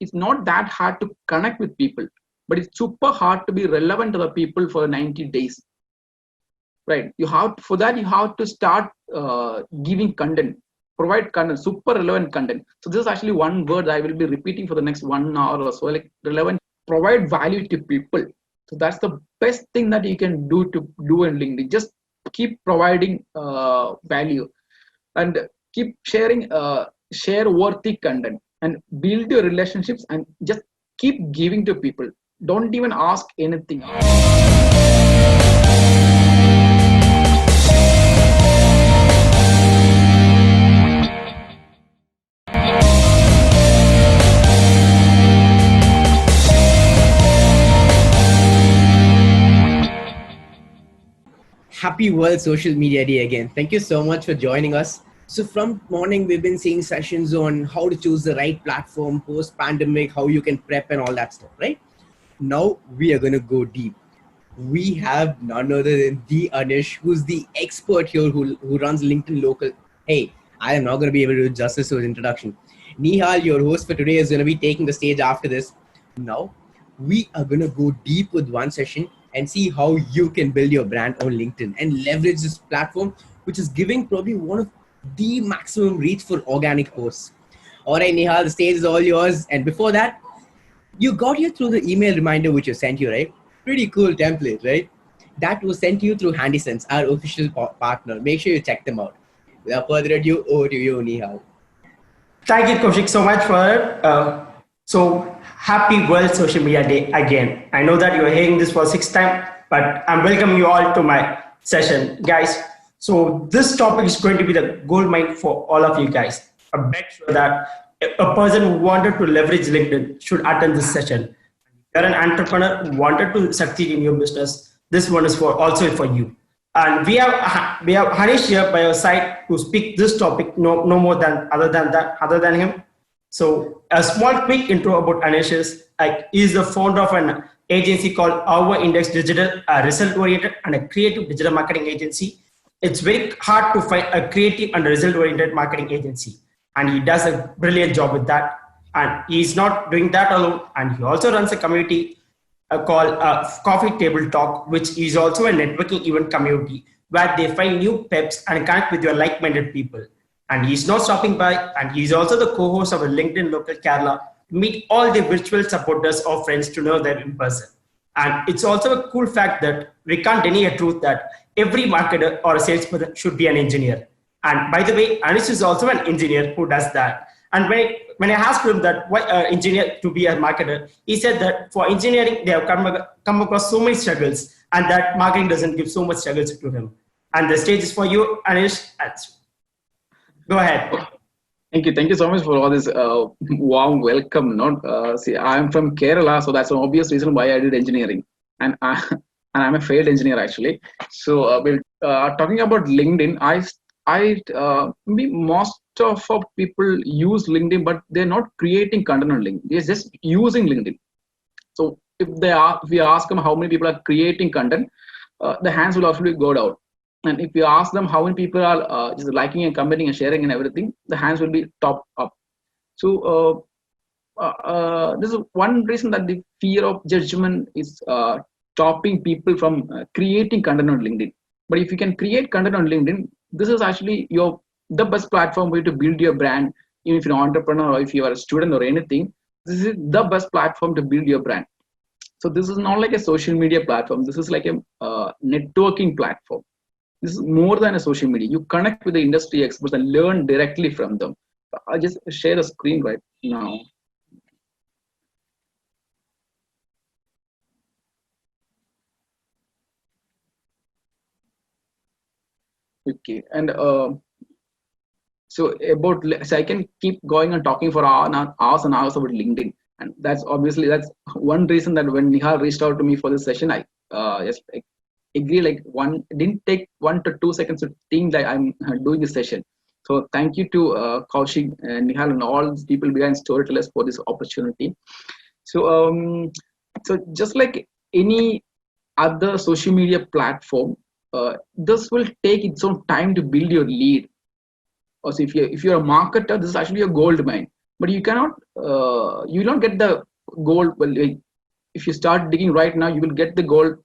it's not that hard to connect with people, but it's super hard to be relevant to the people for 90 days. Right? For that you have to start giving content, provide content, super relevant content. So this is actually one word I will be repeating for the next 1 hour or so. Like relevant, provide value to people. So that's the best thing that you can do in LinkedIn. Just keep providing value and keep sharing share worthy content and build your relationships and just keep giving to people. Don't even ask anything. Happy World Social Media Day again. Thank you so much for joining us. So from morning, we've been seeing sessions on how to choose the right platform, post-pandemic, how you can prep and all that stuff, right? Now we are going to go deep. We have none other than the Anish, who's the expert here who runs LinkedIn Local. Hey, I am not going to be able to do justice to his introduction. Nihal, your host for today, is going to be taking the stage after this. Now, we are going to go deep with one session and see how you can build your brand on LinkedIn and leverage this platform, which is giving probably one of the maximum reach for organic posts. All right, Nihal, the stage is all yours. And before that, you got here through the email reminder which you sent you, right? Pretty cool template, right? That was sent to you through HandySends, our official partner. Make sure you check them out. Without further ado, over to you, Nihal. Thank you, Kaushik, so much for it. So happy World Social Media Day again. I know that you're hearing this for the 6th time, but I'm welcoming you all to my session, guys. So this topic is going to be the gold mine for all of you guys. I bet sure that a person who wanted to leverage LinkedIn should attend this session. If you're an entrepreneur who wanted to succeed in your business, this one is also for you. And we have Anish here by your side to speak this topic. No more than other than him. So a small quick intro about Anish is he's the founder of an agency called Our Index Digital, a result-oriented and a creative digital marketing agency. It's very hard to find a creative and result-oriented marketing agency, and he does a brilliant job with that. And he's not doing that alone, and he also runs a community called Coffee Table Talk, which is also a networking event community where they find new peps and connect with your like-minded people. And he's not stopping by, and he's also the co-host of a LinkedIn Local Kerala to meet all the virtual supporters or friends to know them in person. And it's also a cool fact that we can't deny a truth that every marketer or a salesperson should be an engineer. And by the way, Anish is also an engineer who does that. And when I asked him that why engineer to be a marketer, he said that for engineering, they have come across so many struggles, and that marketing doesn't give so much struggles to him. And the stage is for you, Anish. Go ahead. Thank you so much for all this warm welcome. See, I'm from Kerala, so that's an obvious reason why I did engineering, and I'm a failed engineer actually. So we're talking about LinkedIn. Maybe most of people use LinkedIn, but they're not creating content on LinkedIn. They're just using LinkedIn. So if we ask them how many people are creating content, the hands will actually go down. And if you ask them how many people are just liking and commenting and sharing and everything, the hands will be top up. So this is one reason that the fear of judgment is stopping people from creating content on LinkedIn. But if you can create content on LinkedIn, this is actually the best platform for you to build your brand. Even if you're an entrepreneur or if you are a student or anything, this is the best platform to build your brand. So this is not like a social media platform. This is like a networking platform. This is more than a social media. You connect with the industry experts and learn directly from them. I'll just share the screen right now. Okay, and so I can keep going and talking for hours and hours about LinkedIn, and that's one reason that when Nihal reached out to me for this session, I just agree. It didn't take 1 to 2 seconds to think that I'm doing this session. So thank you to Kaushik and Nihal and all these people behind Storytellers for this opportunity. So so just like any other social media platform, this will take its own time to build your lead. Also, if you're a marketer, this is actually a gold mine. but you cannot, you will not get the gold. Well, like, if you start digging right now, you will get the gold.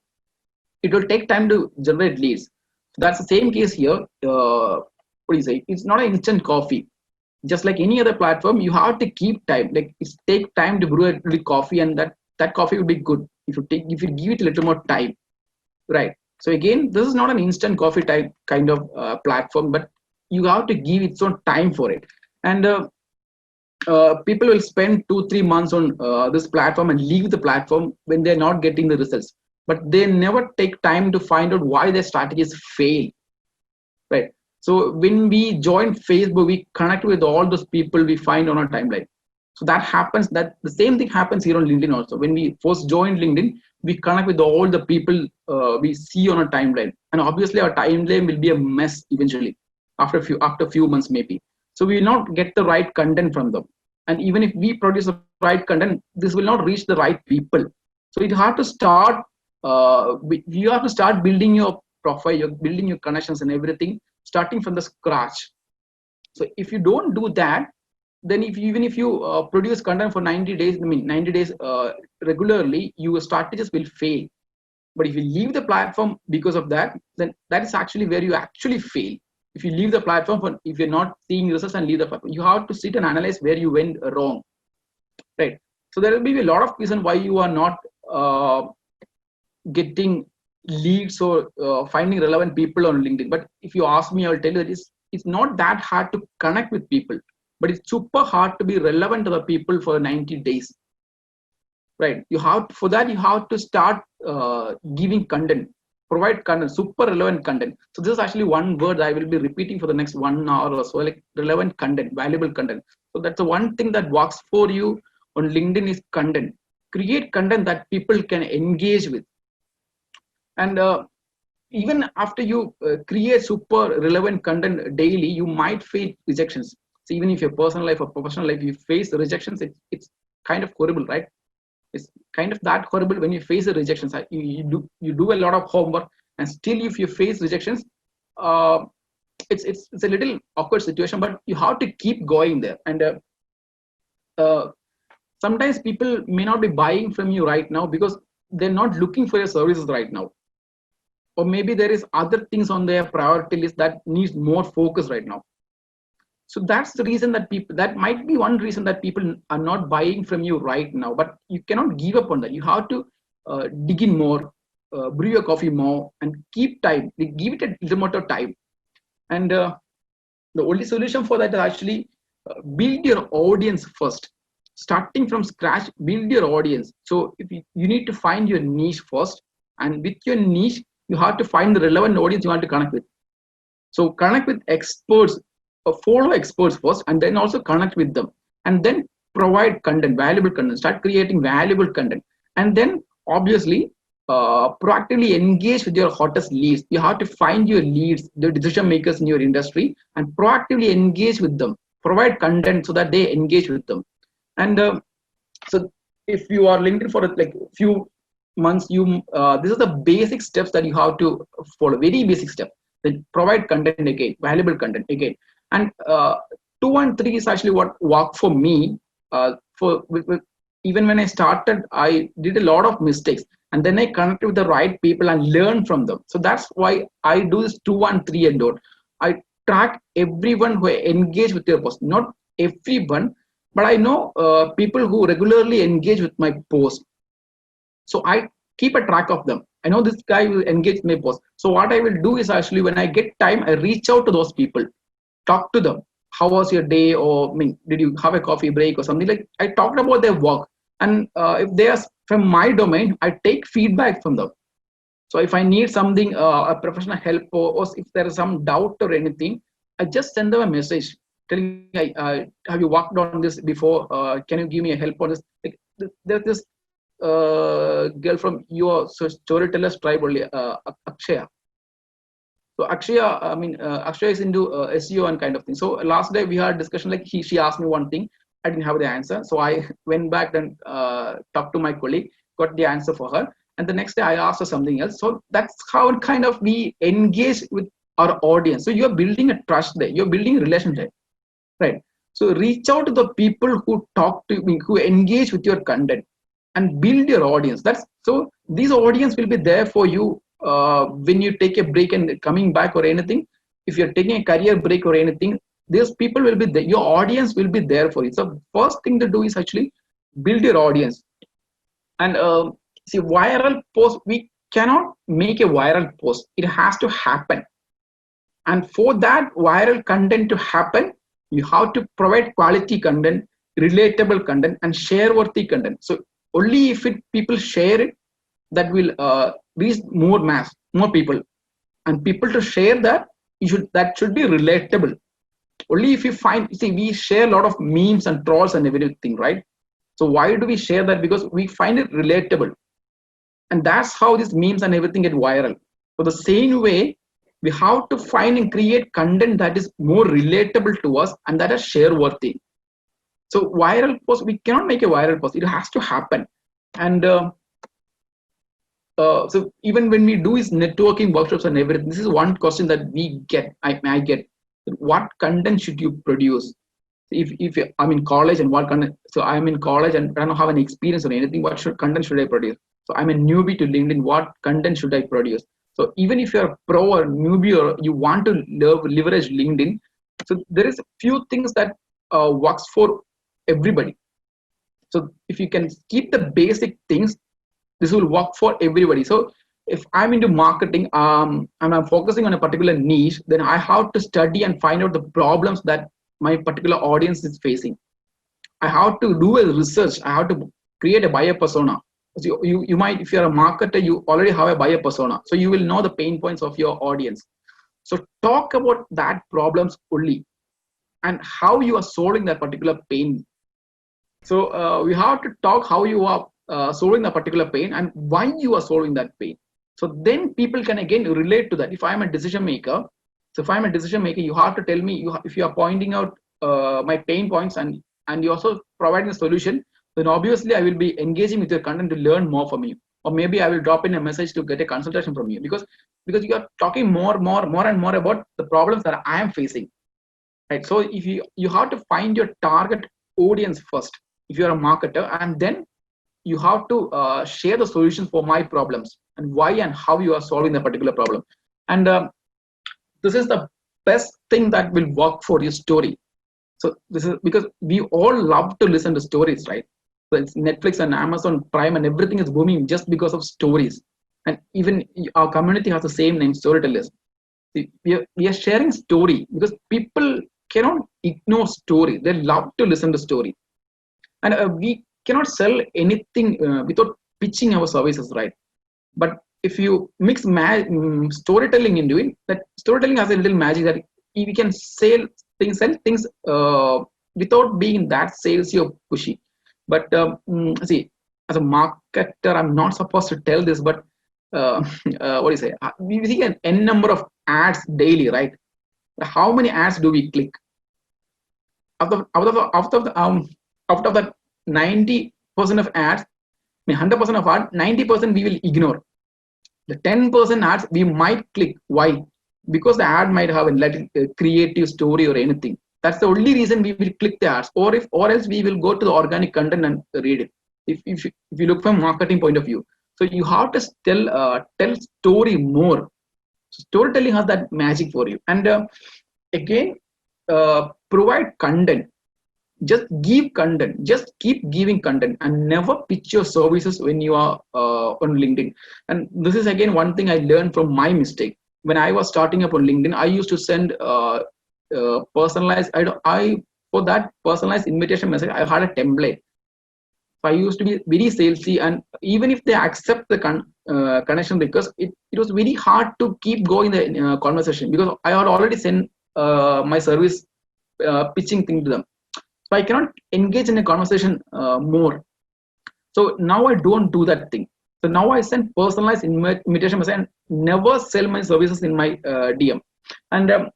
It will take time to generate leads. That's the same case here. What do you say? It's not an instant coffee. Just like any other platform, you have to keep time. Like, it's take time to brew a little coffee, and that coffee will be good if you give it a little more time, right? So again, this is not an instant coffee type kind of platform, but you have to give its own time for it. And people will spend 2-3 months on this platform and leave the platform when they're not getting the results, but they never take time to find out why their strategies fail, right? So when we join Facebook, we connect with all those people we find on our timeline. So that happens, that the same thing happens here on LinkedIn also. When we first join LinkedIn, we connect with all the people we see on our timeline, and obviously our timeline will be a mess eventually after a few months maybe. So we will not get the right content from them, and even if we produce the right content, this will not reach the right people. So you have to start. You have to start building your profile, you're building your connections and everything, starting from the scratch. So if you don't do that, then even if you produce content for 90 days, 90 days regularly, your strategies will fail. But if you leave the platform because of that, then that is actually where you actually fail. If you leave the platform, if you're not seeing results and leave the platform, you have to sit and analyze where you went wrong, right? So there will be a lot of reasons why you are not getting leads or finding relevant people on LinkedIn. But if you ask me, I'll tell you that it's not that hard to connect with people, but it's super hard to be relevant to the people for 90 days, right? You have to start giving content, provide content, super relevant content. So this is actually one word I will be repeating for the next 1 hour or so, like relevant content, valuable content. So that's the one thing that works for you on LinkedIn is content. Create content that people can engage with. And even after you create super relevant content daily, you might face rejections. So even if your personal life or professional life, you face the rejections, it's kind of horrible, right? It's kind of that horrible when you face the rejections. You do a lot of homework, and still if you face rejections, it's a little awkward situation, but you have to keep going there. And sometimes people may not be buying from you right now because they're not looking for your services right now, or maybe there is other things on their priority list that needs more focus right now. So that's the reason that might be one reason that people are not buying from you right now. But you cannot give up on that. You have to dig in more, brew your coffee more, and keep time. Give it a little more time. And the only solution for that is actually build your audience first. Starting from scratch, build your audience. So if you need to find your niche first, and with your niche, you have to find the relevant audience you want to connect with. So connect with experts, follow experts first, and then also connect with them, and then provide content, valuable content. Start creating valuable content, and then obviously proactively engage with your hottest leads. You have to find your leads, the decision makers in your industry, and proactively engage with them. Provide content so that they engage with them. And so if you are LinkedIn for like a few months, this is the basic steps that you have to follow. Very basic step. Then provide content again, valuable content again. And 2 and 3 is actually what worked for me. Even when I started, I did a lot of mistakes, and then I connected with the right people and learned from them. So that's why I do this 2 and 3 and don't. I track everyone who engage with your post. Not everyone, but I know people who regularly engage with my post. So I keep a track of them. I know this guy will engage my post. So what I will do is actually when I get time, I reach out to those people. Talk to them. How was your day? Or did you have a coffee break or something? Like I talked about their work, and if they are from my domain, I take feedback from them. So if I need something, a professional help, or if there is some doubt or anything, I just send them a message telling, have you worked on this before? Can you give me a help on this? Like, there's this girl from your Storytellers tribe only, Akshaya. So Akshaya is into SEO and kind of thing. So last day we had a discussion, like she asked me one thing, I didn't have the answer. So I went back and talked to my colleague, got the answer for her. And the next day I asked her something else. So that's how kind of we engage with our audience. So you're building a trust there. You're building a relationship, right? So reach out to the people who talk to you, who engage with your content, and build your audience. That's so these audience will be there for you when you take a break and coming back or anything. If you're taking a career break or anything, these people will be there. Your audience will be there for you. So first thing to do is actually build your audience. And see, viral post, we cannot make a viral post. It has to happen. And for that viral content to happen, you have to provide quality content, relatable content, and share worthy content. So only if people share it, that will reach more people. And people to share that, that should be relatable. Only if you find, see, we share a lot of memes and trolls and everything, right? So why do we share that? Because we find it relatable. And that's how these memes and everything get viral. So the same way, we have to find and create content that is more relatable to us and that is share worthy. So viral post, we cannot make a viral post. It has to happen. And so even when we do is networking workshops and everything, this is one question that we get. I get, what content should you produce? If I'm in college and what content, so I'm in college and I don't have any experience or anything, what content should I produce? So I'm a newbie to LinkedIn, what content should I produce? So even if you're a pro or newbie or you want to leverage LinkedIn, so there is a few things that works for everybody. So if you can keep the basic things, this will work for everybody. So if I'm into marketing and I'm focusing on a particular niche, then I have to study and find out the problems that my particular audience is facing. I have to do a research. I have to create a buyer persona. So you might, if you're a marketer, you already have a buyer persona. So you will know the pain points of your audience. So talk about that problems only and how you are solving that particular pain. So we have to talk how you are solving the particular pain and why you are solving that pain. So then people can again relate to that. If I'm a decision maker, you have to tell me, if you are pointing out my pain points and you also providing a solution, then obviously I will be engaging with your content to learn more from you. Or maybe I will drop in a message to get a consultation from you because you are talking more and more about the problems that I am facing. Right. So if you have to find your target audience first, if you are a marketer, and then you have to share the solutions for my problems and why and how you are solving the particular problem. And this is the best thing that will work for your story. So this is because we all love to listen to stories, right? So it's Netflix and Amazon Prime and everything is booming just because of stories. And even our community has the same name, Storytellers. We are sharing story because people cannot ignore story. They love to listen to story. And we cannot sell anything without pitching our services, right? But if you mix storytelling into it, that storytelling has a little magic that we can sell things without being that salesy or pushy. But see, as a marketer, I'm not supposed to tell this, but what do you say? We see an n number of ads daily, right? How many ads do we click? Out of the 90% of ads, 100% of ads, 90% we will ignore. The 10% ads we might click. Why? Because the ad might have a creative story or anything. That's the only reason we will click the ads, or else we will go to the organic content and read it. If you look from marketing point of view, so you have to tell story more. So storytelling has that magic for you. And again, provide content. Just give content. Just keep giving content and never pitch your services when you are on LinkedIn. And this is again one thing I learned from my mistake. When I was starting up on LinkedIn, I used to send personalized. For that personalized invitation message, I had a template. So I used to be very salesy, and even if they accept the connection request, it was very hard to keep going the conversation because I had already sent my service pitching thing to them. So I cannot engage in a conversation more. So now I don't do that thing. So now I send personalized invitation message and never sell my services in my DM. And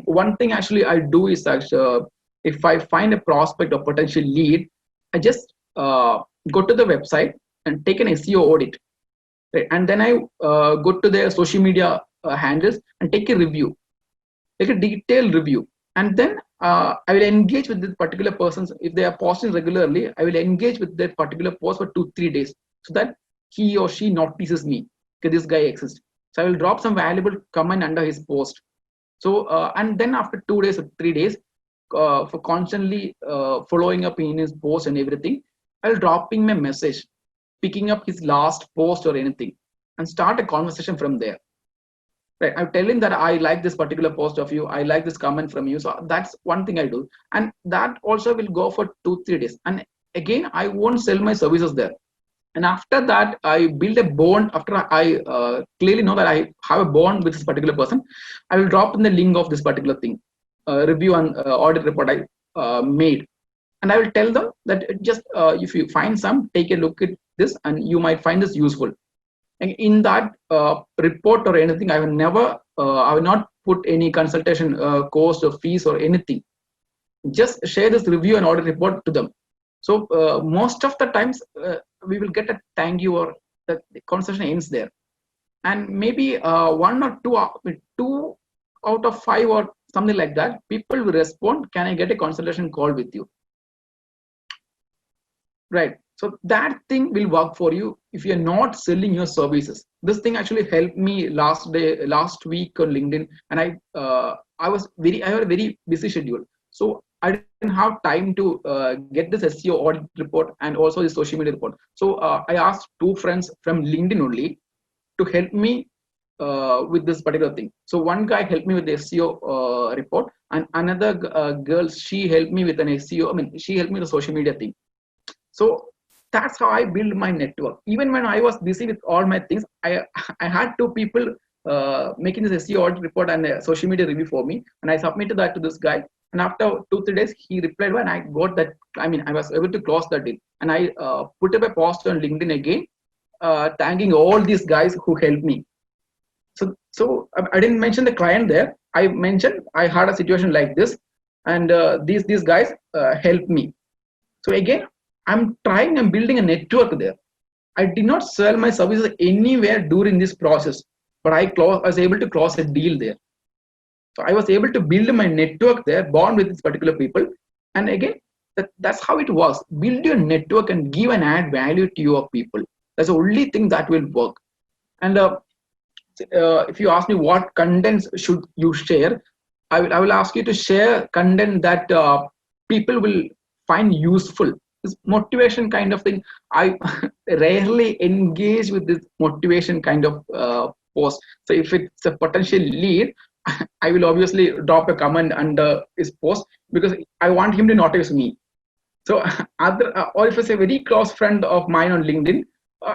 one thing actually I do is actually, if I find a prospect or potential lead, I just go to the website and take an SEO audit. Right? And then I go to their social media handles and take a review, take a detailed review. And then I will engage with this particular persons. If they are posting regularly, I will engage with that particular post for 2-3 days so that he or she notices me. Okay, this guy exists. So I will drop some valuable comment under his post. So and then after 2 days or 3 days, for constantly following up in his post and everything, I'll drop him a message, picking up his last post or anything, and start a conversation from there. Right, I'll tell him that I like this particular post of you, I like this comment from you. So that's one thing I do, and that also will go for 2-3 days. And again, I won't sell my services there. And after that, I build a bond. After I clearly know that I have a bond with this particular person, I will drop in the link of this particular thing, review and audit report I made, and I will tell them that just if you find some, take a look at this, and you might find this useful. And in that report or anything, I will never, I will not put any consultation cost or fees or anything. Just share this review and audit report to them. So most of the times we will get a thank you, or the conversation ends there. And maybe 1 or 2 out of 5 or something like that, people will respond, can I get a consultation call with you? Right. So that thing will work for you if you're not selling your services. This thing actually helped me last week on LinkedIn, and I had a very busy schedule. So I didn't have time to get this SEO audit report and also the social media report. So I asked 2 friends from LinkedIn only to help me with this particular thing. So one guy helped me with the SEO report, and another girl, she helped me with an SEO. I mean, she helped me with the social media thing. So that's how I build my network. Even when I was busy with all my things, I had 2 people making this SEO audit report and a social media review for me, and I submitted that to this guy. And after 2-3 days, he replied, and I got that. I mean, I was able to close that deal. And I put up a post on LinkedIn again, thanking all these guys who helped me. So I didn't mention the client there. I mentioned I had a situation like this, and these guys helped me. So again, I'm building a network there. I did not sell my services anywhere during this process, but I was able to close a deal there. So I was able to build my network there, bond with these particular people. And again, that's how it works. Build your network and give and add value to your people. That's the only thing that will work. And if you ask me what contents should you share, I will ask you to share content that people will find useful. This motivation kind of thing, I rarely engage with this motivation kind of post. So if it's a potential lead, I will obviously drop a comment under his post because I want him to notice me. So or if it's a very close friend of mine on LinkedIn,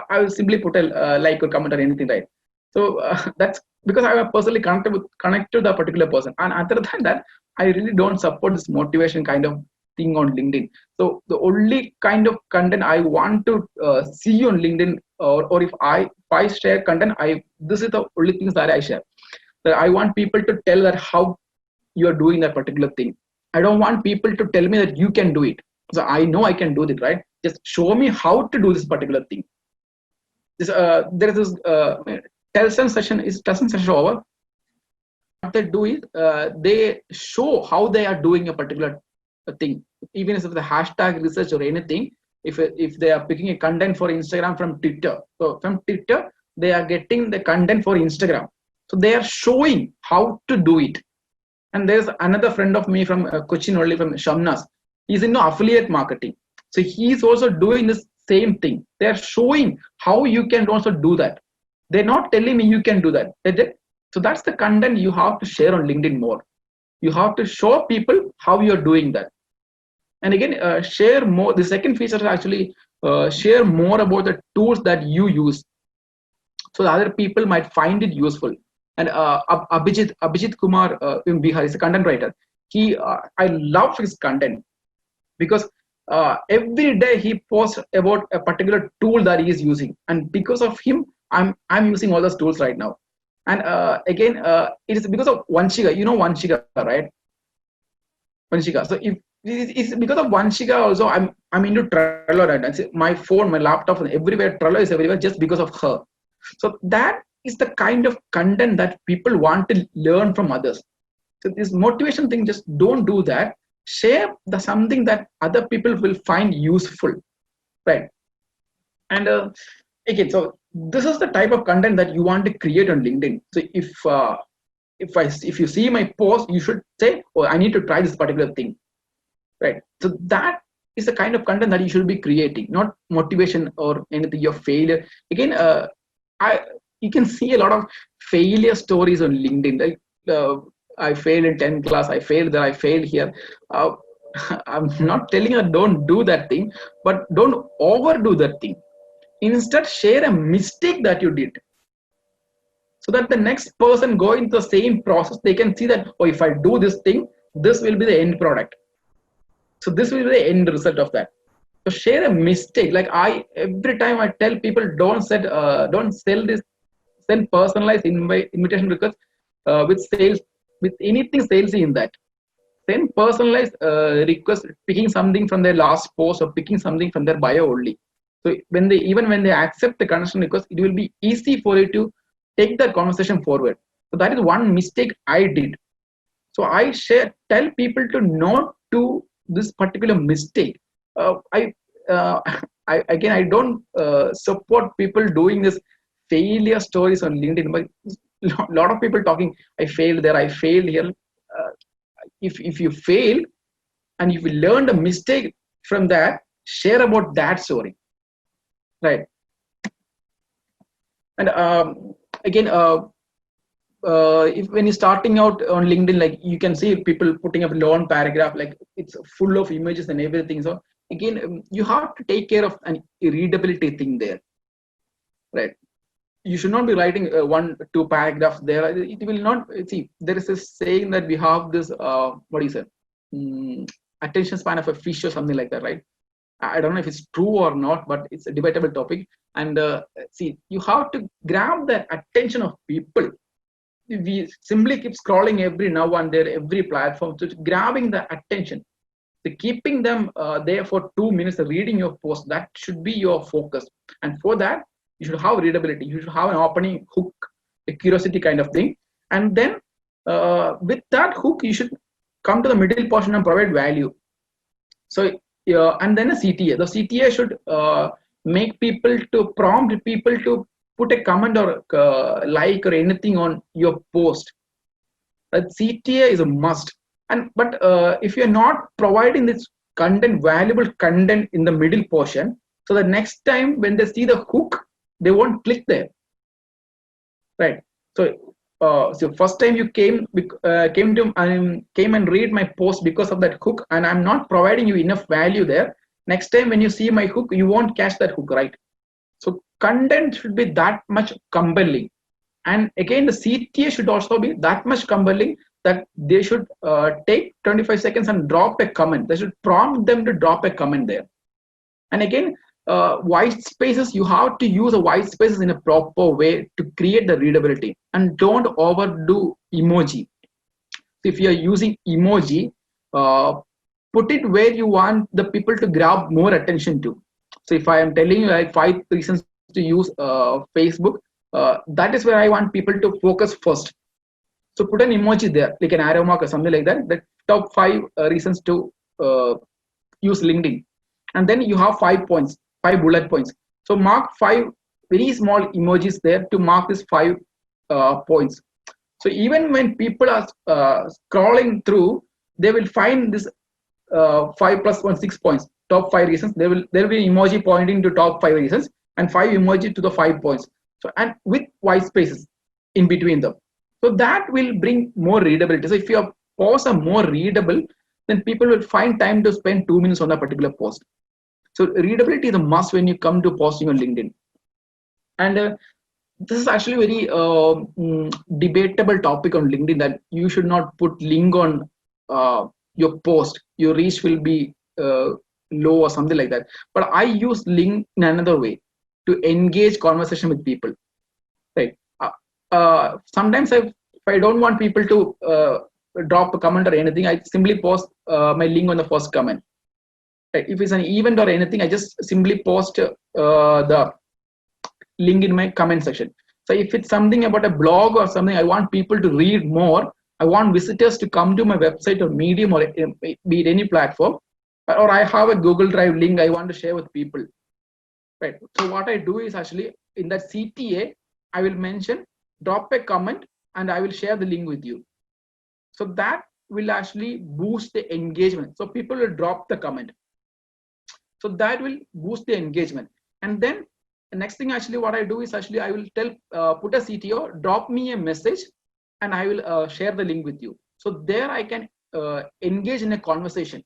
I will simply put a like or comment or anything, right? So that's because I am personally connected to the particular person. And other than that, I really don't support this motivation kind of thing on LinkedIn. So the only kind of content I want to see on LinkedIn, or if I share content, this is the only things that I share. That I want people to tell that how you are doing that particular thing. I don't want people to tell me that you can do it. So I know I can do it, right? Just show me how to do this particular thing. There is this Telson session over. What they do is they show how they are doing a particular thing, even if the hashtag research or anything. If they are picking a content for Instagram from Twitter, so from Twitter they are getting the content for Instagram. So they are showing how to do it. And there's another friend of me from Cochin, only from Shamnas. He's into affiliate marketing. So he's also doing this same thing. They're showing how you can also do that. They're not telling me you can do that. So that's the content you have to share on LinkedIn more. You have to show people how you're doing that. And again, share more. The second feature is actually share more about the tools that you use, so the other people might find it useful. And Abhijit Kumar in Bihar is a content writer. I love his content because every day he posts about a particular tool that he is using, and because of him, I'm using all those tools right now. And again, it is because of 𝗦𝘁cie𝗿𝗆𝗶𝗆. You know 𝗦𝘁cie𝗿𝗆𝗶𝗆, right? 𝗦𝘁cie𝗿𝗆𝗶𝗆. So if it's because of 𝗦𝘁cie𝗿𝗆𝗆𝗶𝗆 also, I'm into Trello right now. My phone, my laptop, everywhere Trello is everywhere just because of her. So that is the kind of content that people want to learn from others. So this motivation thing, just don't do that. Share the something that other people will find useful, right? And again, so this is the type of content that you want to create on LinkedIn. So if you see my post, you should say, oh, I need to try this particular thing, right? So that is the kind of content that you should be creating, not motivation or anything, your failure. Again, you can see a lot of failure stories on LinkedIn. Like, I failed in 10th class, I failed there, I failed here. I'm not telling you don't do that thing, but don't overdo that thing. Instead, share a mistake that you did, so that the next person going the same process, they can see that, oh, if I do this thing, this will be the end product. So this will be the end result of that. So share a mistake. Like every time I tell people, don't send personalized invitation requests with anything salesy in that. Send personalized request, picking something from their last post or picking something from their bio only. So when they accept the connection request, it will be easy for you to take that conversation forward. So that is one mistake I did. So I tell people to not do this particular mistake. I don't support people doing this failure stories on LinkedIn. But a lot of people talking, I failed there, I failed here. If you fail and if you learned a mistake from that, share about that story, right? And again, if when you're starting out on LinkedIn, like you can see people putting up long paragraph, like it's full of images and everything. So again, you have to take care of an readability thing there, right? You should not be writing 1-2 paragraphs there. It will not, see, there is a saying that we have this, attention span of a fish or something like that, right? I don't know if it's true or not, but it's a debatable topic. And see, you have to grab the attention of people. We simply keep scrolling every now and then, every platform. So grabbing the attention, so keeping them there for 2 minutes, reading your post, that should be your focus. And for that, you should have readability. You should have an opening hook, a curiosity kind of thing. And then with that hook, you should come to the middle portion and provide value. So, and then a CTA. The CTA should prompt people to put a comment or like or anything on your post. That CTA is a must. But if you're not providing this content, valuable content in the middle portion, so the next time when they see the hook, they won't click there, right? So first time you came and read my post because of that hook, and I'm not providing you enough value there. Next time when you see my hook, you won't catch that hook, right? So content should be that much compelling. And again, the CTA should also be that much compelling that they should take 25 seconds and drop a comment. They should prompt them to drop a comment there. And again, white spaces, you have to use a white spaces in a proper way to create the readability, and don't overdo emoji. If you are using emoji, put it where you want the people to grab more attention to. So if I am telling you like 5 reasons to use Facebook, that is where I want people to focus first. So put an emoji there, like an arrow mark or something like that, the top 5 reasons to use LinkedIn. And then you have 5 points, 5 bullet points. So mark 5 very small emojis there to mark these 5 points. So even when people are scrolling through, they will find this 5 plus 1, 6 points, top 5 reasons. There will be an emoji pointing to top 5 reasons and 5 emoji to the 5 points. So, and with white spaces in between them. So that will bring more readability. So if your posts are more readable, then people will find time to spend 2 minutes on a particular post. So readability is a must when you come to posting on LinkedIn. And this is actually very debatable topic on LinkedIn, that you should not put link on your post. Your reach will be low or something like that. But I use link in another way to engage conversation with people. Right. Sometimes if I don't want people to drop a comment or anything, I simply post my link on the first comment. Right. If it's an event or anything, I just simply post the link in my comment section. So if it's something about a blog or something, I want people to read more, I want visitors to come to my website or Medium or be it any platform, or I have a Google Drive link I want to share with people. Right. So what I do is actually in that CTA, I will mention, drop a comment, and I will share the link with you. So that will actually boost the engagement. So people will drop the comment. So that will boost the engagement. And then the next thing actually what I do is actually I will tell, put a CTO, drop me a message, and I will share the link with you. So there I can engage in a conversation.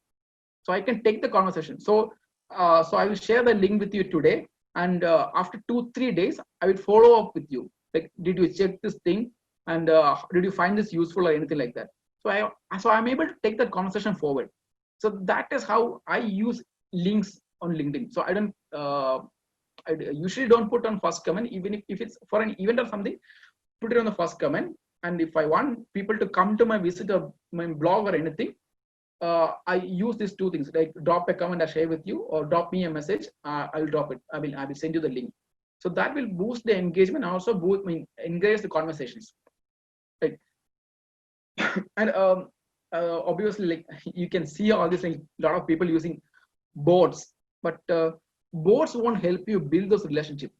So I can take the conversation. So I will share the link with you today, and after 2-3 days, I will follow up with you. Like, did you check this thing, and did you find this useful or anything like that? So I'm able to take that conversation forward. So that is how I use links on LinkedIn. So I usually don't put on first comment, even if it's for an event or something, put it on the first comment. And if I want people to come to my visit or my blog or anything, I use these two things, like drop a comment I share with you, or drop me a message. I'll drop it. I will send you the link. So that will boost the engagement and also encourage the conversations. Right. And obviously, like you can see all these things. A lot of people using bots, but bots won't help you build those relationships.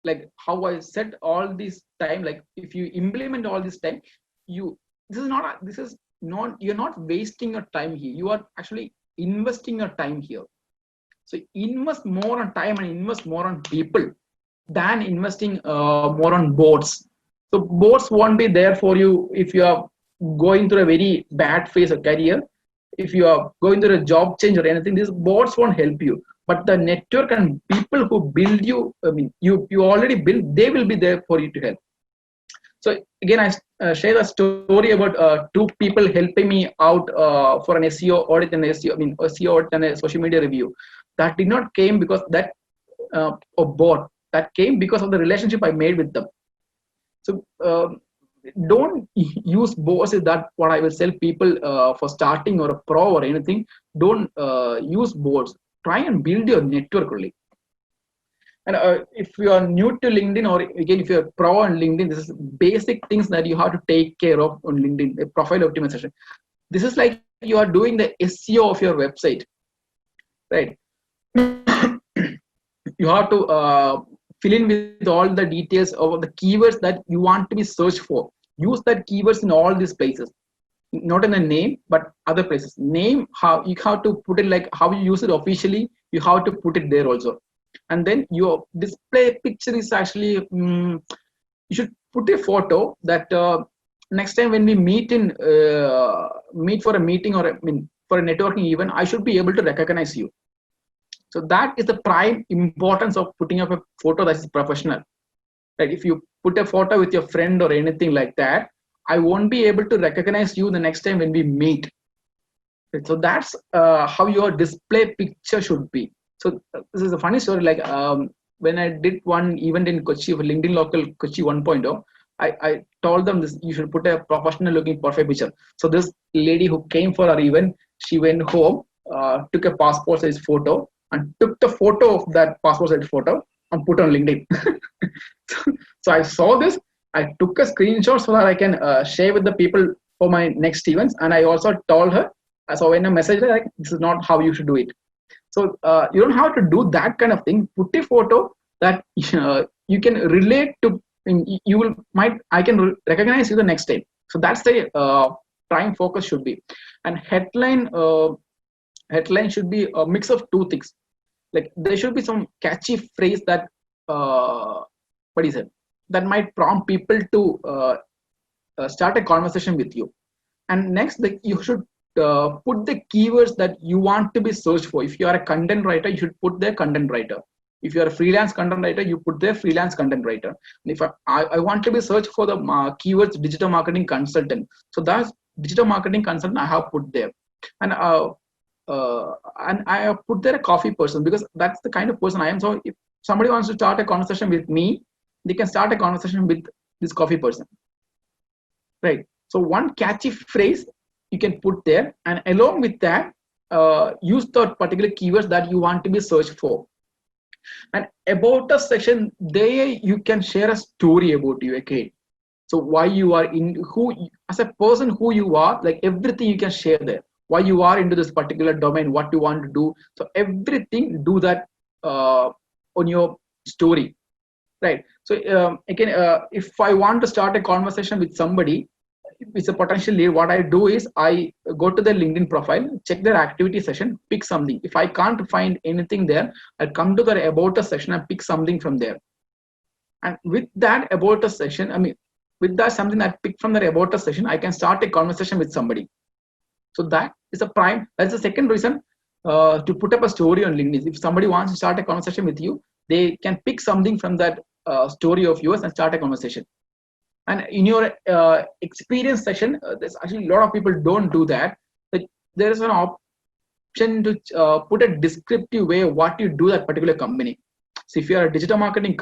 Like how I said all this time, like if you implement all this time, this is not you're not wasting your time here. You are actually investing your time here. So invest more on time and invest more on people than investing more on bots. So bots won't be there for you if you are going through a very bad phase of career. If you are going through a job change or anything, these bots won't help you. But the network and people who build you, I mean, you already build, they will be there for you to help. So again, I share a story about 2 people helping me out for an SEO audit and SEO audit and a social media review. That did not came because that a bot. That came because of the relationship I made with them. So don't use bots. Is that what I will tell people for starting or a pro or anything? Don't use bots. Try and build your network only. And if you are new to LinkedIn, or again, if you're pro on LinkedIn, this is basic things that you have to take care of on LinkedIn, the profile optimization. This is like you are doing the SEO of your website, right? You have to fill in with all the details of the keywords that you want to be searched for. Use that keywords in all these places, not in the name, but other places. Name, how you have to put it, like how you use it officially, you have to put it there also. And then your display picture is actually, you should put a photo that next time when we meet for a meeting or for a networking event, I should be able to recognize you. So that is the prime importance of putting up a photo that is professional. Right? If you put a photo with your friend or anything like that, I won't be able to recognize you the next time when we meet. Right? So that's how your display picture should be. So this is a funny story. Like when I did one event in 𝗁𝗁𝗁𝗁, LinkedIn local 𝗁𝗁cie 1.0, I told them this: you should put a professional looking perfect picture. So this lady who came for our event, she went home, took a passport size photo, and took the photo of that passport size photo and put on LinkedIn. So I saw this. I took a screenshot so that I can share with the people for my next events. And I also told her, so when I messaged her, like, this is not how you should do it. So you don't have to do that kind of thing. Put a photo that you can relate to. I can recognize you the next time. So that's the prime focus should be. And headline should be a mix of 2 things. Like there should be some catchy phrase that that might prompt people to start a conversation with you. And next, you should put the keywords that you want to be searched for. If you are a content writer, you should put there content writer. If you are a freelance content writer, you put there freelance content writer. And if I want to be searched for the keywords digital marketing consultant, so that's digital marketing consultant I have put there. And I have put there a coffee person, because that's the kind of person I am. So if somebody wants to start a conversation with me, they can start a conversation with this coffee person, right? So one catchy phrase you can put there, and along with that, use the particular keywords that you want to be searched for. And about a section, there you can share a story about you again. So why you are in, as a person, who you are, like everything you can share there. Why you are into this particular domain, what you want to do. So everything, do that on your story, right? So again, if I want to start a conversation with somebody, it's a potential lead, what I do is I go to their LinkedIn profile, check their activity session, pick something. If I can't find anything there, I come to the about us section and pick something from there. And with that about us section, I mean, with that something that I pick from the about us section, I can start a conversation with somebody. So that is a prime. That's the second reason to put up a story on LinkedIn. If somebody wants to start a conversation with you, they can pick something from that story of yours and start a conversation. And in your experience section, there's actually a lot of people don't do that. But there is an option to put a descriptive way of what you do at particular company. So if you are a digital marketing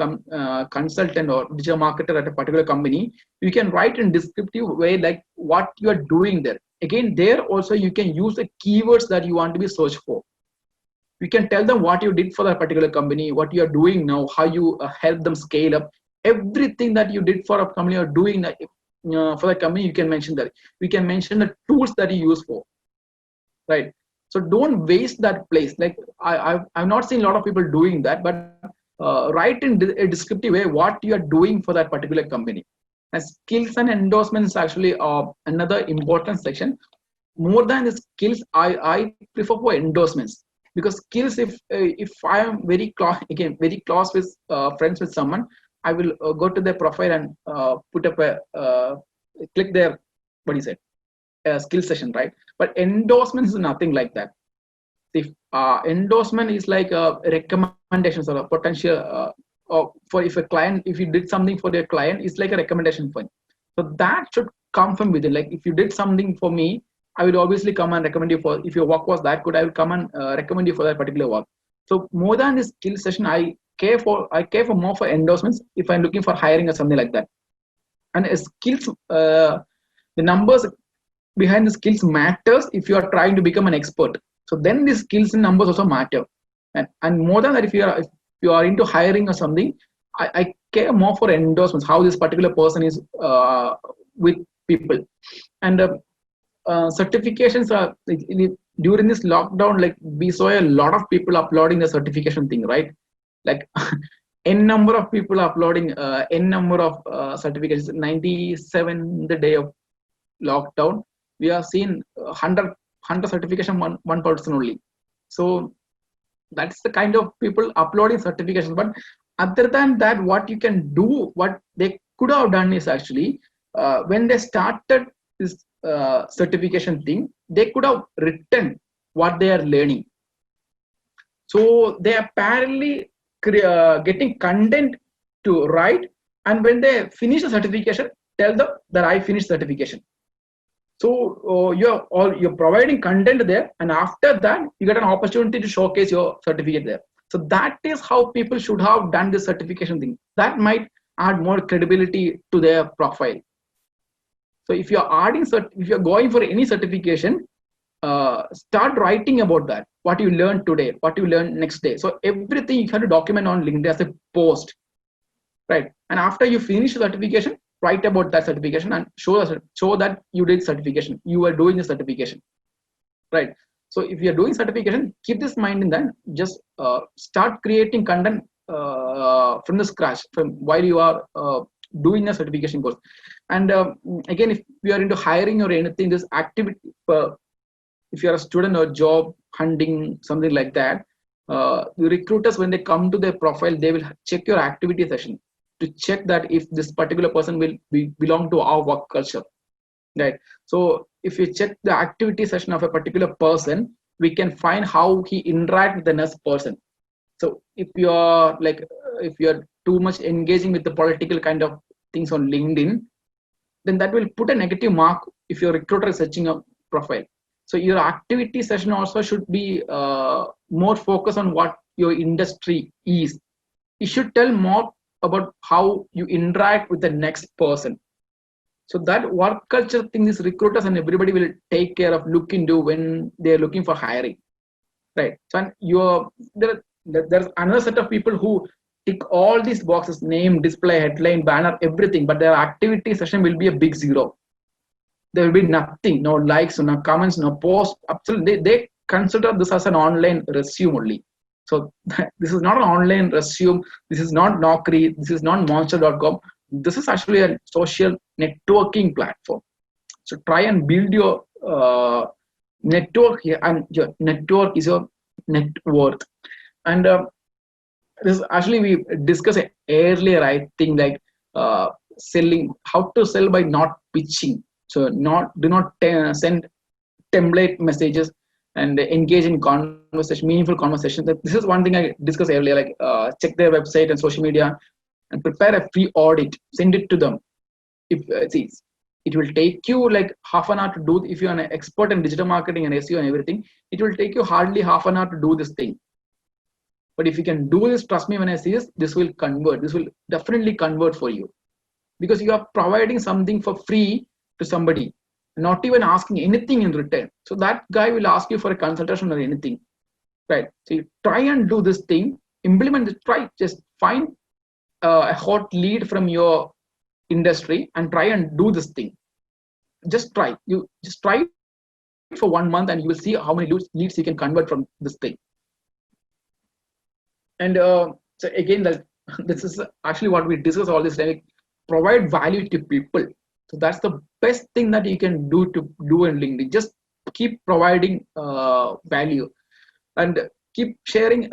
consultant or digital marketer at a particular company, you can write in descriptive way like what you are doing there. Again, there also you can use the keywords that you want to be searched for. You can tell them what you did for that particular company, what you are doing now, how you help them scale up. Everything that you did for a company or doing for the company, you can mention that. You can mention the tools that you use for, right? So don't waste that place. Like I've not seen a lot of people doing that, but write in a descriptive way what you are doing for that particular company. And skills and endorsements actually are another important section. More than the skills, I prefer for endorsements, because skills, if I am very close with friends with someone, I will go to their profile and put up a click their skill session, right? But endorsements is nothing like that. If endorsement is like a recommendation or a potential for if a client, if you did something for their client, it's like a recommendation for you. So that should come from within. Like if you did something for me, I will obviously come and recommend you for, if your work was that good, I will come and recommend you for that particular work. So more than this skill session, I care for more for endorsements if I'm looking for hiring or something like that. And skills, the numbers behind the skills matters if you are trying to become an expert. So then the skills and numbers also matter. And more than that, if you are into hiring or something, I care more for endorsements, how this particular person is with people. And certifications are during this lockdown, like we saw a lot of people uploading the certification thing, right? Like n number of people uploading n number of certificates. 97 the day of lockdown, we have seen 100 certification one person only. So that's the kind of people uploading certifications. But other than that, what you can do, what they could have done is actually when they started this certification thing, they could have written what they are learning. So they are apparently getting content to write, and when they finish the certification, tell them that I finished certification. So you're providing content there, and after that you get an opportunity to showcase your certificate there. So that is how people should have done this certification thing. That might add more credibility to their profile. So if you're if you're going for any certification, start writing about that, what you learned today, what you learned next day. So everything you have to document on LinkedIn as a post, right? And after you finish the certification, write about that certification and show that you did certification, you are doing the certification, right? So if you're doing certification, keep this mind in that. Just start creating content from the scratch, from while you are doing a certification course. And again, if you are into hiring or anything, this activity, if you're a student or job hunting, something like that, the recruiters, when they come to their profile, they will check your activity session to check that if this particular person will belong to our work culture, right? So if you check the activity session of a particular person, we can find how he interact with the next person. So if you're too much engaging with the political kind of things on LinkedIn, then that will put a negative mark if your recruiter is searching a profile. So your activity session also should be more focused on what your industry is. You should tell more about how you interact with the next person. So that work culture thing, is recruiters and everybody will take care of, look into when they're looking for hiring, right? So there's another set of people who tick all these boxes, name, display, headline, banner, everything, but their activity session will be a big zero. There will be nothing, no likes, no comments, no posts. Absolutely, they consider this as an online resume only. So this is not an online resume. This is not Naukri. This is not monster.com. This is actually a social networking platform. So try and build your network here, and your network is your net worth. And this actually we discussed earlier, I think, like selling, how to sell by not pitching. So do not send template messages and engage in conversation, meaningful conversation. This is one thing I discussed earlier, like check their website and social media and prepare a free audit, send it to them. If it will take you like half an hour to do. If you're an expert in digital marketing and SEO and everything, it will take you hardly half an hour to do this thing. But if you can do this, trust me when I say this, this will convert. This will definitely convert for you, because you are providing something for free to somebody, not even asking anything in return. So that guy will ask you for a consultation or anything, right? So you try and do this thing, implement it. Try, just find a hot lead from your industry and try and do this thing. Just try. You just try for 1 month, and you will see how many leads you can convert from this thing. And so again, this is actually what we discuss all this time. Like, provide value to people. So that's the best thing that you can do in LinkedIn. Just keep providing value and keep sharing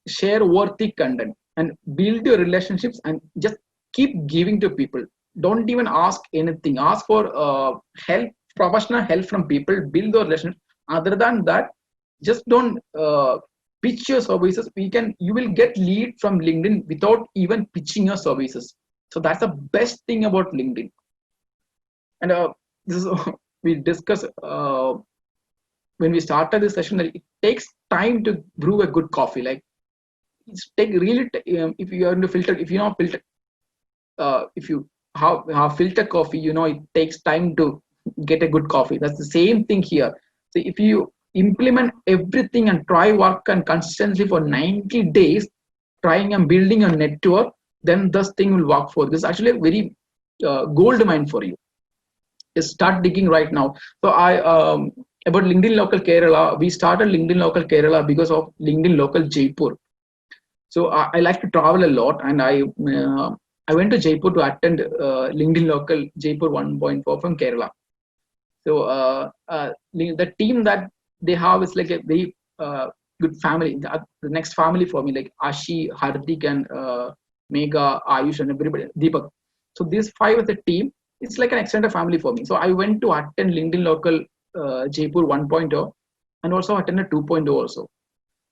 share worthy content and build your relationships, and just keep giving to people. Don't even ask anything. Ask for help, professional help from people. Build your relationship. Other than that, just don't pitch your services. You will get lead from LinkedIn without even pitching your services. So that's the best thing about LinkedIn. And this is we discussed when we started this session, that it takes time to brew a good coffee. Like, it's take really if you are into filter, if you know filter, if you have filter coffee, you know it takes time to get a good coffee. That's the same thing here. So if you implement everything and try work and consistently for 90 days, trying and building a network, then this thing will work for you. This is actually a very gold mine for you. Just start digging right now. So about LinkedIn Local Kerala, we started LinkedIn Local Kerala because of LinkedIn Local Jaipur. So I like to travel a lot, and I went to Jaipur to attend LinkedIn Local Jaipur 1.4 from Kerala. So the team that they have is like a very good family. The next family for me, like Ashi, Hardik, and Megha, Ayush, and everybody, Deepak. So these 5 is a team. It's like an extended family for me. So I went to attend LinkedIn Local Jaipur 1.0 and also attended 2.0 also.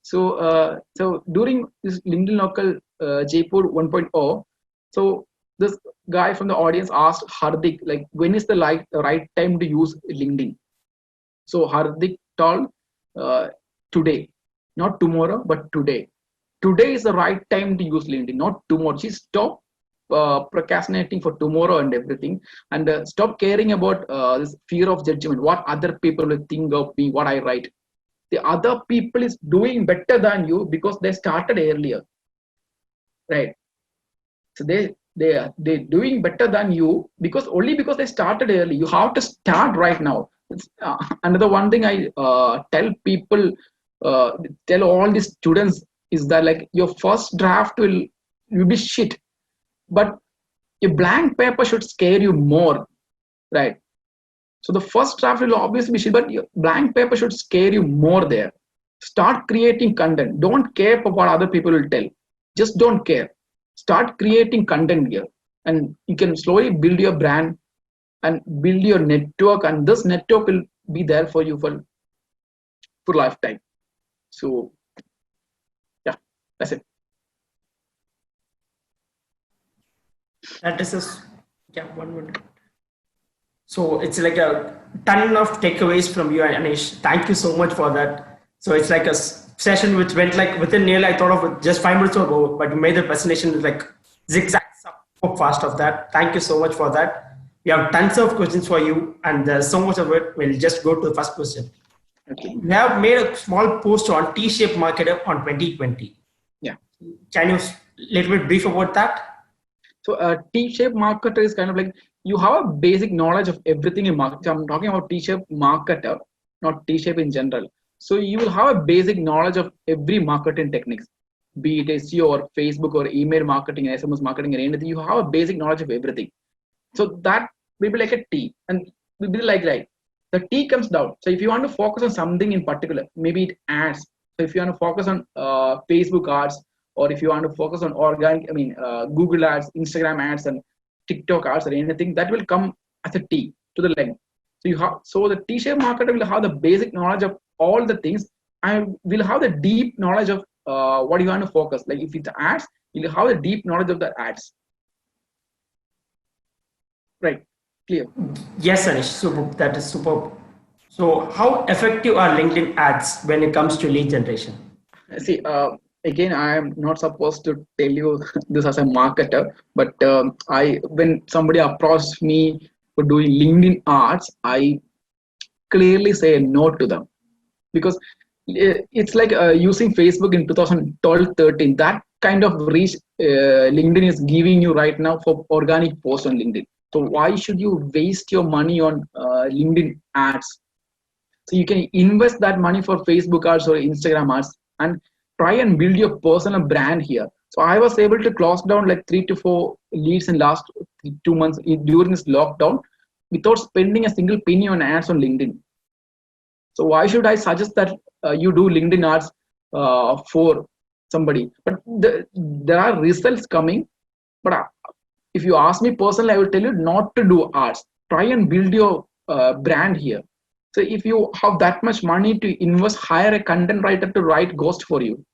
So so during this LinkedIn Local Jaipur 1.0, so this guy from the audience asked Hardik, like, when is the right time to use LinkedIn? So Hardik told today, not tomorrow, but today. Today is the right time to use LinkedIn, not tomorrow. Just stop procrastinating for tomorrow and everything, and stop caring about this fear of judgment, what other people will think of me, what I write. The other people is doing better than you because they started earlier, right? So they're doing better than you because they started early. You have to start right now. It's, another one thing I tell people, tell all the students, is that like your first draft will be shit, but a blank paper should scare you more, right? So the first draft will obviously be shit, but your blank paper should scare you more there. Start creating content. Don't care for what other people will tell. Just don't care. Start creating content here, and you can slowly build your brand and build your network, and this network will be there for you for lifetime. So yeah, that's it. That is yeah, 1 minute. So it's like a ton of takeaways from you, Anish. Thank you so much for that. So it's like a session which went like within nearly, I thought of just 5 minutes ago, but you made the presentation like zigzag so fast of that. Thank you so much for that. We have tons of questions for you, and there's so much of it. We'll just go to the first question. Okay. We have made a small post on T-shaped marketer on 2020. Yeah. Can you little bit brief about that? So T-shaped marketer is kind of like you have a basic knowledge of everything in marketing. I'm talking about T-shaped marketer, not T-shape in general. So you will have a basic knowledge of every marketing techniques, be it SEO or Facebook or email marketing, SMS marketing, or anything. You have a basic knowledge of everything. So that will be like a T, and will be like the T comes down. So if you want to focus on something in particular, maybe it ads. So if you want to focus on Facebook ads, or if you want to focus on organic, Google ads, Instagram ads, and TikTok ads, or anything, that will come as a T to the length. So you have, so the T-shaped marketer will have the basic knowledge of all the things, and will have the deep knowledge of what you want to focus. Like if it's ads, you'll have the deep knowledge of the ads. Right, clear. Yes, Anish, super. That is superb. So how effective are LinkedIn ads when it comes to lead generation? See, again, I am not supposed to tell you this as a marketer, but when somebody approaches me for doing LinkedIn ads, I clearly say no to them, because it's like using Facebook in 2012-13. That kind of reach LinkedIn is giving you right now for organic posts on LinkedIn. So why should you waste your money on LinkedIn ads? So you can invest that money for Facebook ads or Instagram ads and try and build your personal brand here. So I was able to close down like 3 to 4 leads in last 2 months during this lockdown without spending a single penny on ads on LinkedIn. So why should I suggest that you do LinkedIn ads for somebody? But there are results coming. But if you ask me personally, I will tell you not to do ads. Try and build your brand here. So if you have that much money to invest, hire a content writer to write ghost for you.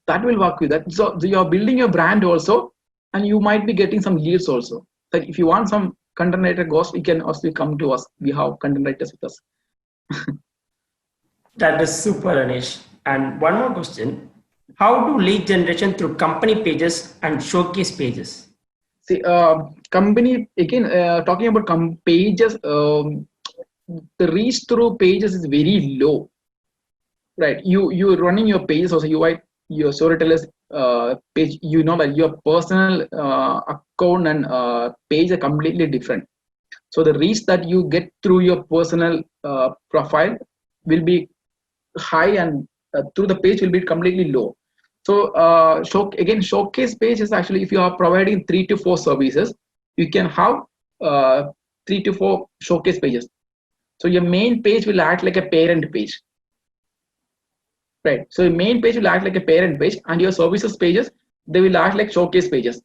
That will work with that. So you're building your brand also, and you might be getting some leads also. Like if you want some content writer ghost, you can also come to us. We have content writers with us. That is super, Anish. And one more question. How do lead generation through company pages and showcase pages? See, company, again, talking about pages, the reach through pages is very low, right? You're running your pages, also you write your Storytellers page, you know that your personal account and page are completely different. So the reach that you get through your personal profile will be high, and through the page will be completely low. So showcase page is actually, if you are providing 3 to 4 services, you can have 3 to 4 showcase pages. So your main page will act like a parent page, right? So your main page will act like a parent page, and your services pages, they will act like showcase pages.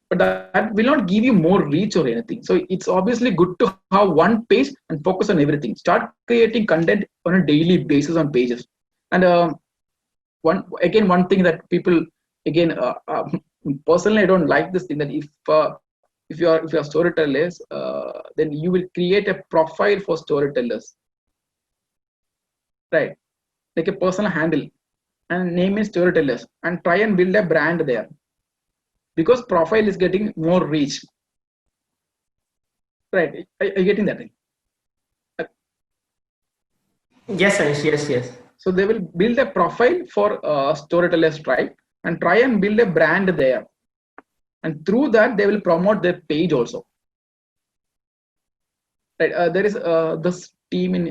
But that will not give you more reach or anything. So it's obviously good to have one page and focus on everything. Start creating content on a daily basis on pages. And one thing that people, personally, I don't like this thing, that if you are storytellers, then you will create a profile for storytellers, right? Like a personal handle, and name is storytellers, and try and build a brand there, because profile is getting more reach, right? Are you getting that thing? Yes, Anish, yes. So they will build a profile for storytellers, right? And try and build a brand there, and through that they will promote their page also, right? There is this team in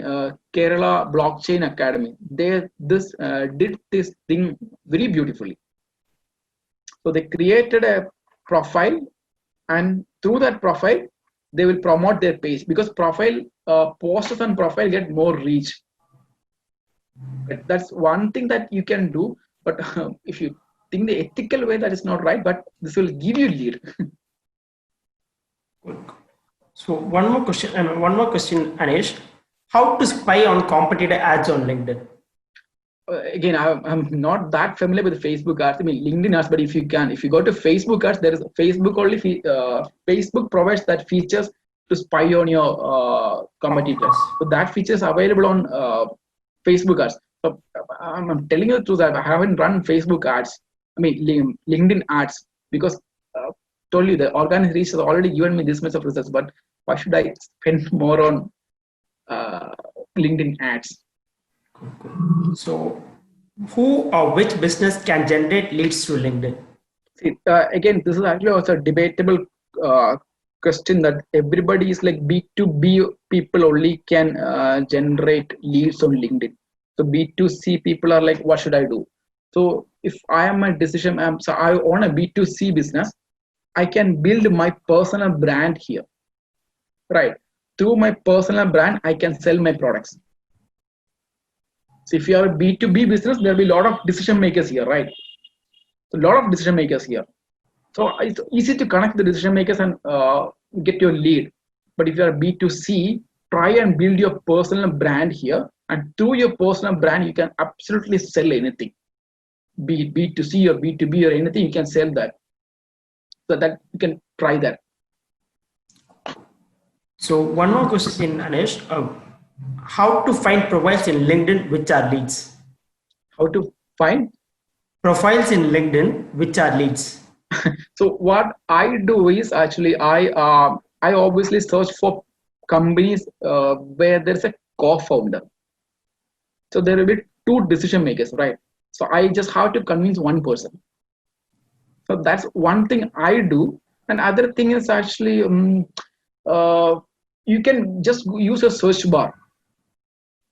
Kerala Blockchain Academy. They did this thing very beautifully. So they created a profile, and through that profile they will promote their page, because profile posts on profile get more reach. But that's one thing that you can do. But if you think the ethical way, that is not right, but this will give you lead. So one more question, Anish. How to spy on competitor ads on LinkedIn? Again, I'm not that familiar with Facebook ads. I mean, LinkedIn ads, but if you go to Facebook ads, there is Facebook only. Facebook provides that features to spy on your competitors. So that feature is available on Facebook ads. So I'm telling you the truth that I haven't run Facebook ads. I mean, LinkedIn ads, because told you the organic reach has already given me this much of results. But why should I spend more on LinkedIn ads? So Who or which business can generate leads through LinkedIn? See, again, this is actually also a debatable question that everybody is like B2B people only can generate leads on LinkedIn. So B2C people are like, what should I do? So if I am a decision, so I own a B2C business, I can build my personal brand here, right? Through my personal brand, I can sell my products. So if you are a B2B business, there will be a lot of decision makers here, right? So a lot of decision makers here. So it's easy to connect the decision makers and get your lead. But if you are B2C, try and build your personal brand here. And through your personal brand, you can absolutely sell anything. Be it B2C or B2B or anything, you can sell that. So that you can try that. So one more question, Anish. How to find profiles in LinkedIn which are leads? How to find profiles in LinkedIn which are leads? So what I do is actually I obviously search for companies where there's a co-founder. So there will be two decision makers, right? So I just have to convince one person. So that's one thing I do. And other thing is actually you can just use a search bar.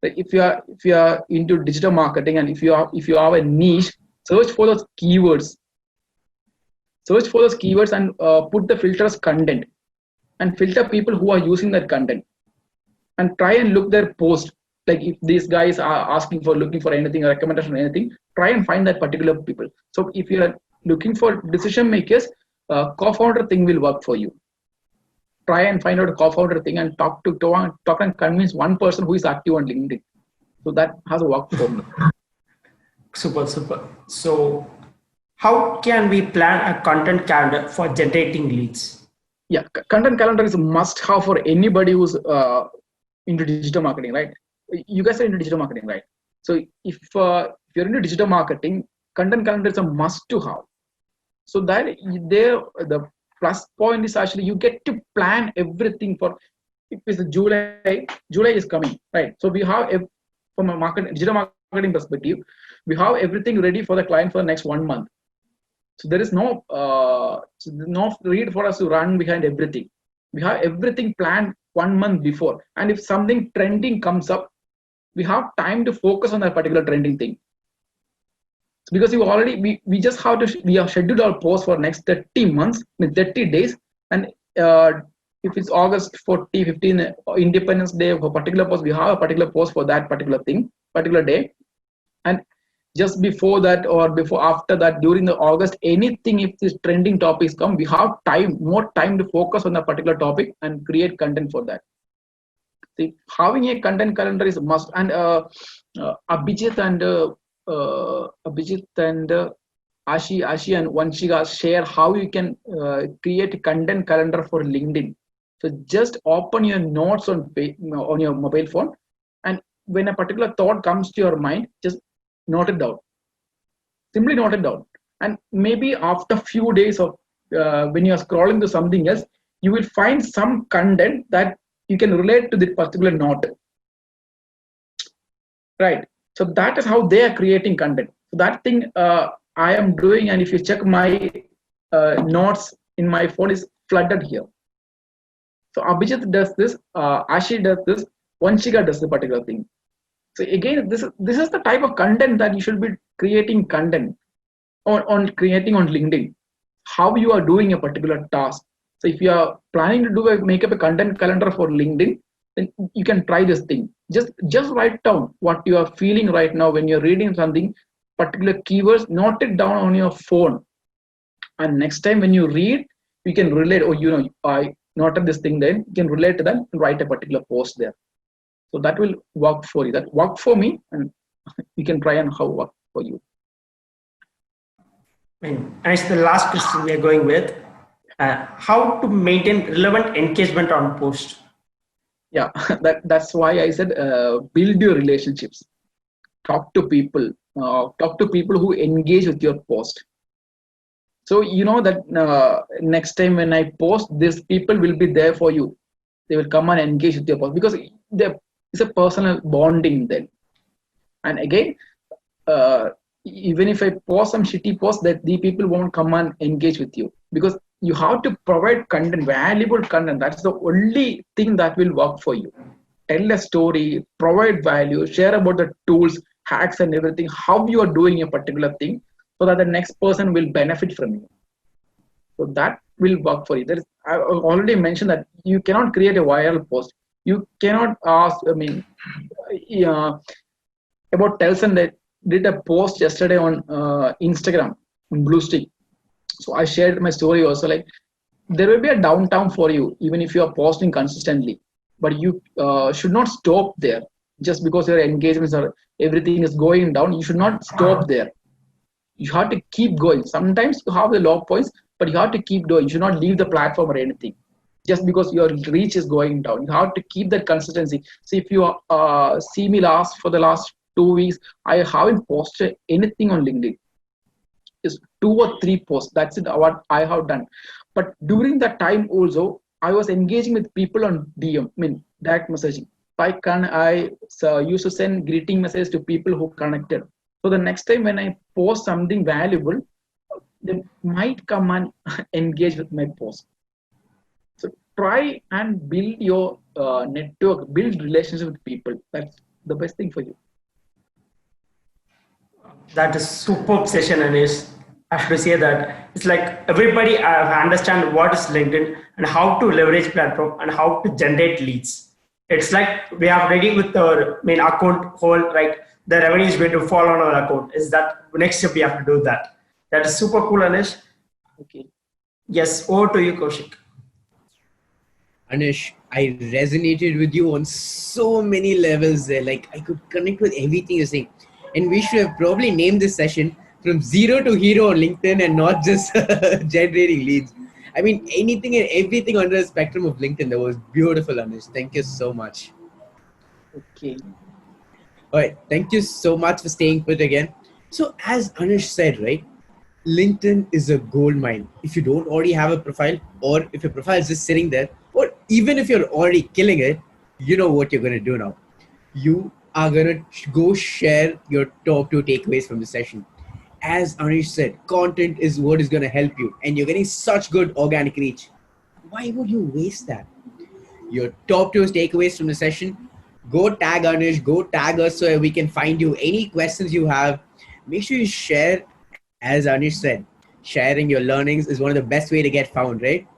Like if you are into digital marketing and if you have a niche, search for those keywords. Search for those keywords and put the filter as content, and filter people who are using that content, and try and look their post. Like if these guys are looking for anything, a recommendation or anything, try and find that particular people. So if you are looking for decision makers, co-founder thing will work for you. Try and find out a co-founder thing and talk and convince one person who is active on LinkedIn. So that has worked for me. Super. So how can we plan a content calendar for generating leads? Yeah, content calendar is a must-have for anybody who's into digital marketing, right? You guys are into digital marketing, right? So if you're into digital marketing, content calendar is a must-to-have. So that the plus point is actually you get to plan everything for. If it's July is coming, right? So we have from a digital marketing perspective, we have everything ready for the client for the next 1 month. So there is no need for us to run behind everything. We have everything planned 1 month before, and if something trending comes up, we have time to focus on that particular trending thing. Because we just have to we have scheduled our post for next 30 months, 30 days, and if it's August 40, 15 Independence Day for a particular post, we have a particular post for that particular thing, particular day, and just before that or after that during the August, anything if these trending topics come, we have more time to focus on that particular topic and create content for that. See, having a content calendar is a must. And Abhijit and Ashi and Vanshika share how you can create a content calendar for LinkedIn. So just open your notes on your mobile phone, and when a particular thought comes to your mind, just note it down. Simply note it down, and maybe after few days of when you are scrolling to something else, you will find some content that you can relate to the particular note. Right. So that is how they are creating content. So that thing I am doing, and if you check my notes in my phone is flooded here. So Abhijit does this, Ashi does this, Vanshika does the particular thing. So again, this is the type of content that you should be creating content on creating on LinkedIn. How you are doing a particular task. So if you are planning to make up a content calendar for LinkedIn, then you can try this thing. Just write down what you are feeling right now when you're reading something, particular keywords, note it down on your phone. And next time when you read, you can relate, I noted this thing, then you can relate to that and write a particular post there. So that will work for you. That worked for me, and you can try and how work for you. And it's the last question we are going with. How to maintain relevant engagement on post? Yeah, that's why I said build your relationships. Talk to people. Talk to people who engage with your post. So you know that next time when I post, these people will be there for you. They will come and engage with your post because it's a personal bonding then. And again, even if I post some shitty post, that the people won't come and engage with you, because you have to provide content, valuable content. That's the only thing that will work for you. Tell a story, provide value, share about the tools, hacks, and everything, how you are doing a particular thing, so that the next person will benefit from you. So that will work for you. I already mentioned that you cannot create a viral post. You cannot ask. I mean, about Telson, that did a post yesterday on Instagram on Blue Stick. So I shared my story also. Like, there will be a downtown for you, even if you are posting consistently. But you should not stop there just because your engagements are everything is going down. You should not stop there. You have to keep going. Sometimes you have the low points, but you have to keep going. You should not leave the platform or anything just because your reach is going down. You have to keep that consistency. See, if you see me for the last 2 weeks, I haven't posted anything on LinkedIn. It's 2 or 3 posts. That's it, what I have done. But during that time also, I was engaging with people on DM, I mean direct messaging. I used to send greeting messages to people who connected. So the next time when I post something valuable, they might come and engage with my post. So try and build your network, build relationship with people. That's the best thing for you. That is superb session, Anish. I have to say that it's like everybody understand what is LinkedIn and how to leverage platform and how to generate leads. It's like we are ready with our main account whole, right? The revenue is going to fall on our account. Is that next step we have to do that? That is super cool, Anish. Okay. Yes, over to you, Kaushik. Anish, I resonated with you on so many levels there. Like, I could connect with everything you're saying. And we should have probably named this session from zero to hero on LinkedIn and not just generating leads. I mean, anything and everything under the spectrum of LinkedIn. That was beautiful, Anish. Thank you so much. Okay. All right. Thank you so much for staying put again. So as Anish said, right, LinkedIn is a gold mine. If you don't already have a profile, or if your profile is just sitting there, or even if you're already killing it, you know what you're going to do now. You are going to go share your top 2 takeaways from the session. As Anish said, content is what is going to help you, and you're getting such good organic reach. Why would you waste that? Your top 2 takeaways from the session, go tag Anish, go tag us so we can find you. Any questions you have, make sure you share. As Anish said, sharing your learnings is one of the best way to get found, right?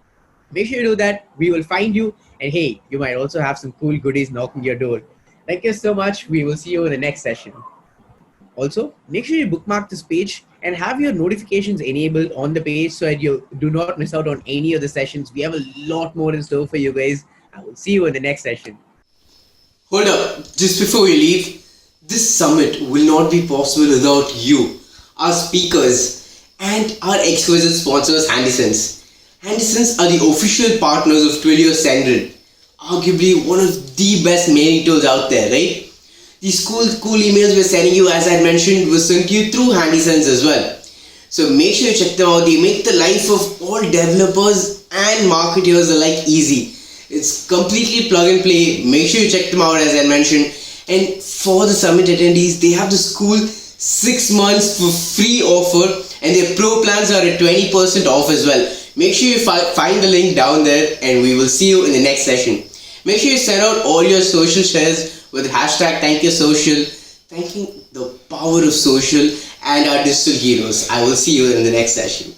Make sure you do that. We will find you. And hey, you might also have some cool goodies knocking your door. Thank you so much. We will see you in the next session. Also, make sure you bookmark this page and have your notifications enabled on the page so that you do not miss out on any of the sessions. We have a lot more in store for you guys. I will see you in the next session. Hold up, just before we leave, this summit will not be possible without you, our speakers, and our exquisite sponsors, HandySends. HandySends are the official partners of 𝗦𝘁cie𝗿𝗆𝗹𝗶, arguably one of the best mailing tools out there, right? These cool emails we're sending you, as I mentioned, will send you through HandySends as well. So make sure you check them out. They make the life of all developers and marketers alike easy. It's completely plug and play. Make sure you check them out, as I mentioned. And for the summit attendees, they have this cool 6 months for free offer, and their pro plans are at 20% off as well. Make sure you find the link down there, and we will see you in the next session. Make sure you send out all your social shares with hashtag #ThankYouSocial, thanking the power of social and our digital heroes. I will see you in the next session.